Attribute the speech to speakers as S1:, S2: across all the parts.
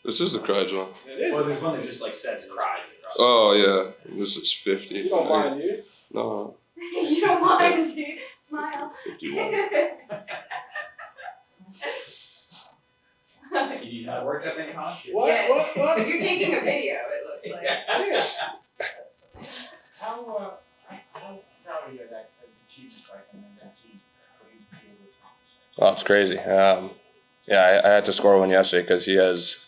S1: This is the Cries one.
S2: It is.
S3: Or there's one that just like says Cries across.
S1: Oh yeah, this is 50.
S2: You don't mind, do you?
S1: No.
S4: You don't mind, dude. Smile.
S1: 51.
S3: You need to work that thing, huh?
S2: What?
S4: Yeah.
S2: What?
S4: You're taking a video, it looks like.
S2: It is.
S5: How proud are you of that achievement, right? And then that team, what do you feel was accomplished?
S1: Oh, it's crazy. Yeah, I had to score one yesterday because he has,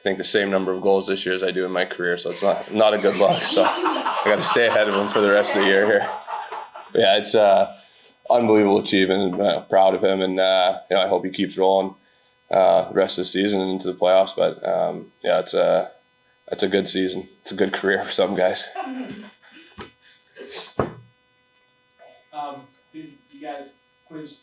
S1: I think, the same number of goals this year as I do in my career. So it's not a good look. So I got to stay ahead of him for the rest of the year here. But yeah, it's unbelievable achievement. I'm proud of him, and I hope he keeps rolling the rest of the season and into the playoffs. But yeah, it's a good season. It's a good career for some guys.
S5: Did you guys clinched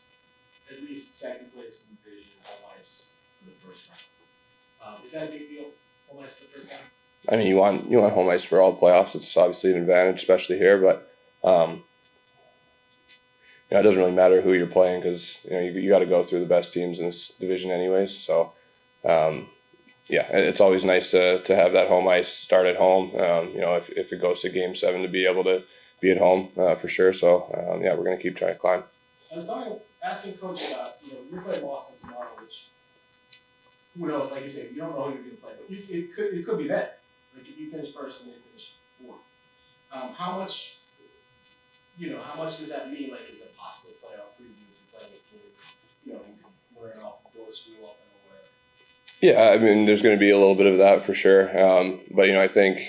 S5: at least second place in the division home ice for the first round? Is that a big deal? Home ice for the first round?
S1: I mean, you want home ice for all the playoffs. It's obviously an advantage, especially here. But it doesn't really matter who you're playing because you got to go through the best teams in this division anyways. So yeah, it's always nice to have that home ice start at home. If it goes to Game 7, to be able to be at home for sure. So yeah, we're gonna keep trying to climb.
S5: I was asking Coach about, you're playing Boston tomorrow, which, who knows, like you said, you don't know who you're going to play, but it could be that. Like if you finish first and they finish fourth. How much does that mean, like, is a possible playoff preview if you're playing a team, you can learn off, go to school off and whatever?
S1: Yeah, I mean, there's gonna be a little bit of that for sure. But I think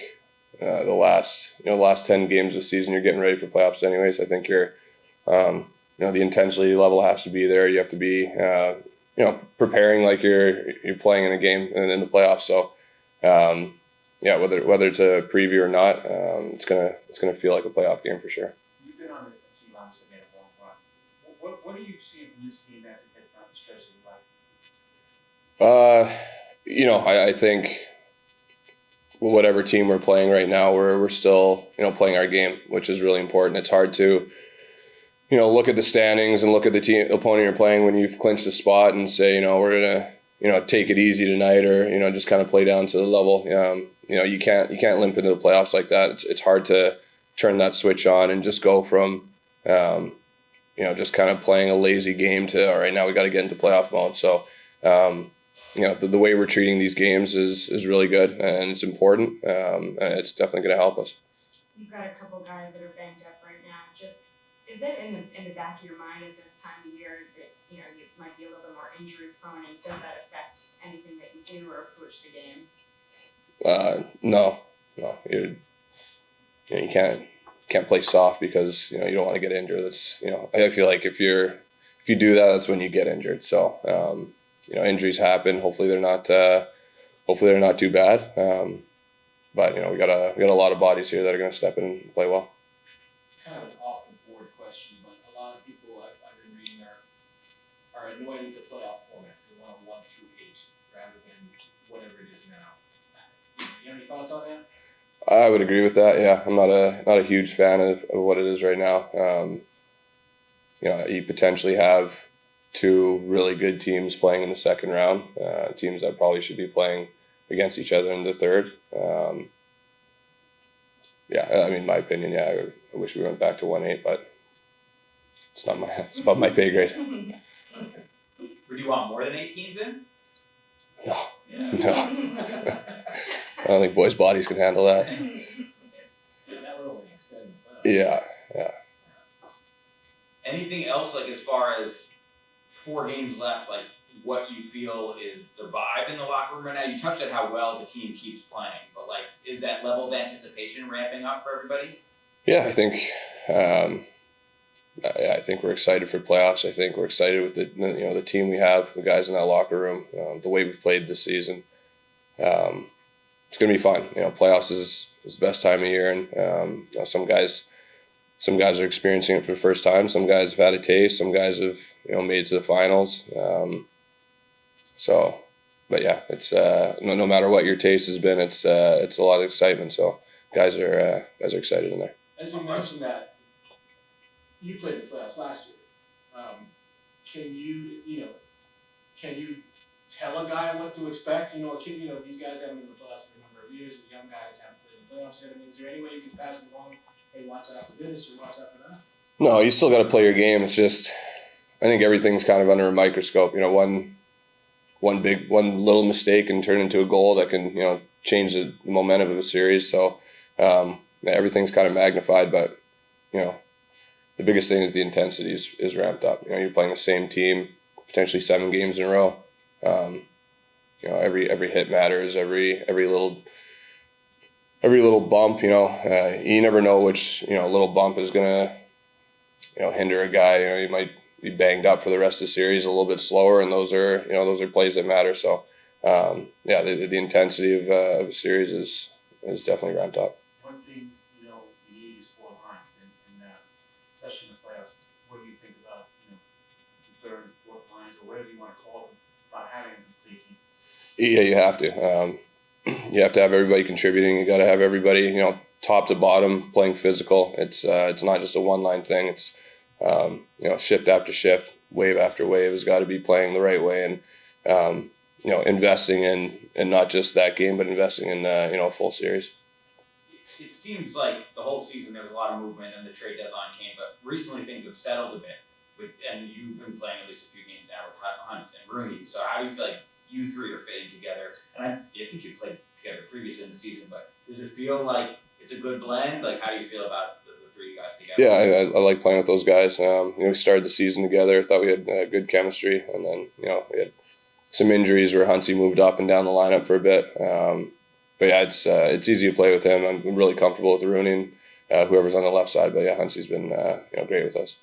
S1: the last 10 games of the season, you're getting ready for playoffs anyways. I think you're the intensity level has to be there. You have to be, preparing like you're playing in a game and in the playoffs. So, yeah, whether it's a preview or not, it's gonna feel like a playoff game for sure.
S5: You've been on the team obviously made a long run. What do you see from this team as it gets down the stretch that you like?
S1: I think whatever team we're playing right now, we're still playing our game, which is really important. It's hard to look at the standings and look at the opponent you're playing when you've clinched a spot and say, we're gonna, take it easy tonight, or just kind of play down to the level. You can't limp into the playoffs like that. It's hard to turn that switch on and just go from, just kind of playing a lazy game to, all right, now we got to get into playoff mode. So, the way we're treating these games is really good, and it's important. And it's definitely going to help us.
S4: You've got a couple guys that are banged up right now. Just, is it in the back of your mind at this time of year that you might be a little bit more injury prone, and does that affect anything that you do or approach the game?
S1: No. You can't play soft because you don't want to get injured. That's I feel like if you do that, that's when you get injured. So injuries happen. Hopefully they're not too bad. But we got a lot of bodies here that are going to step in and play well.
S5: Kind of an off-the-board question, but a lot of people I've been reading are annoyed with the playoff format. They want 1 through 8 rather than whatever it is now. You have any thoughts on that?
S1: I would agree with that. Yeah, I'm not a huge fan of what it is right now. You potentially have 2 really good teams playing in the second round, teams that probably should be playing against each other in the third. Yeah, I mean, my opinion, yeah, I wish we went back to 1-8, but it's above my pay grade.
S3: Would you want more than 8 teams in?
S1: No.
S3: Yeah.
S1: No. I don't think boys' bodies can handle that.
S5: That would only extend
S1: Yeah.
S3: Anything else, like as far as 4 games left, like what you feel is the vibe in the locker room right now? You touched on how well the team keeps playing, but like, is that level of anticipation ramping up for everybody?
S1: Yeah, I think we're excited for playoffs. I think we're excited with the team we have, the guys in that locker room, the way we've played this season. It's gonna be fun. Playoffs is the best time of year, and some guys are experiencing it for the first time. Some guys have had a taste. Some guys have made it to the finals. But yeah, it's no matter what your taste has been, it's a lot of excitement. So guys are excited in there.
S5: As you mentioned that you played in the playoffs last year, can you tell a guy what to expect. You know, a kid, you know, these guys haven't been in the playoffs for a number of years. The young guys haven't been in the playoffs yet. I mean, is there any way you can pass it along? Hey, watch out for this or watch out for that.
S1: No, you still got to play your game. It's just, I think everything's kind of under a microscope. You know, one little mistake can turn into a goal that can, you know, change the momentum of a series. So everything's kind of magnified, but you know, the biggest thing is the intensity is ramped up. You know, you're playing the same team potentially 7 games in a row. You know, every hit matters. Every little bump. You know, you never know which, you know, little bump is gonna, you know, hinder a guy. You know, you might be banged up for the rest of the series a little bit slower, and those are plays that matter. So yeah, the intensity of a series is definitely ramped up.
S2: One thing, you know, the need is 4 lines, and especially in the playoffs. What do you think about, you know, the third and fourth lines, or whatever you want to call them, about having a complete team?
S1: Yeah, you have to. You have to have everybody contributing. You got to have everybody, you know, top to bottom, playing physical. It's not just a one-line thing. It's you know, shift after shift, wave after wave has got to be playing the right way, and you know, investing in not just that game, but investing in you know, a full series.
S3: It seems like the whole season there was a lot of movement and the trade deadline came, but recently things have settled a bit. And you've been playing at least a few games now with Hunt and Rooney. So how do you feel like you three are fitting together? And I think you played together previously in the season, but does it feel like it's a good blend? Like, how do you feel about the 3 guys together?
S1: Yeah, I like playing with those guys. You know, we started the season together. Thought we had good chemistry, and then, you know, we had some injuries where Huntsy moved up and down the lineup for a bit. But yeah, it's easy to play with him. I'm really comfortable with Rooney and whoever's on the left side. But yeah, Huntsy's been you know, great with us.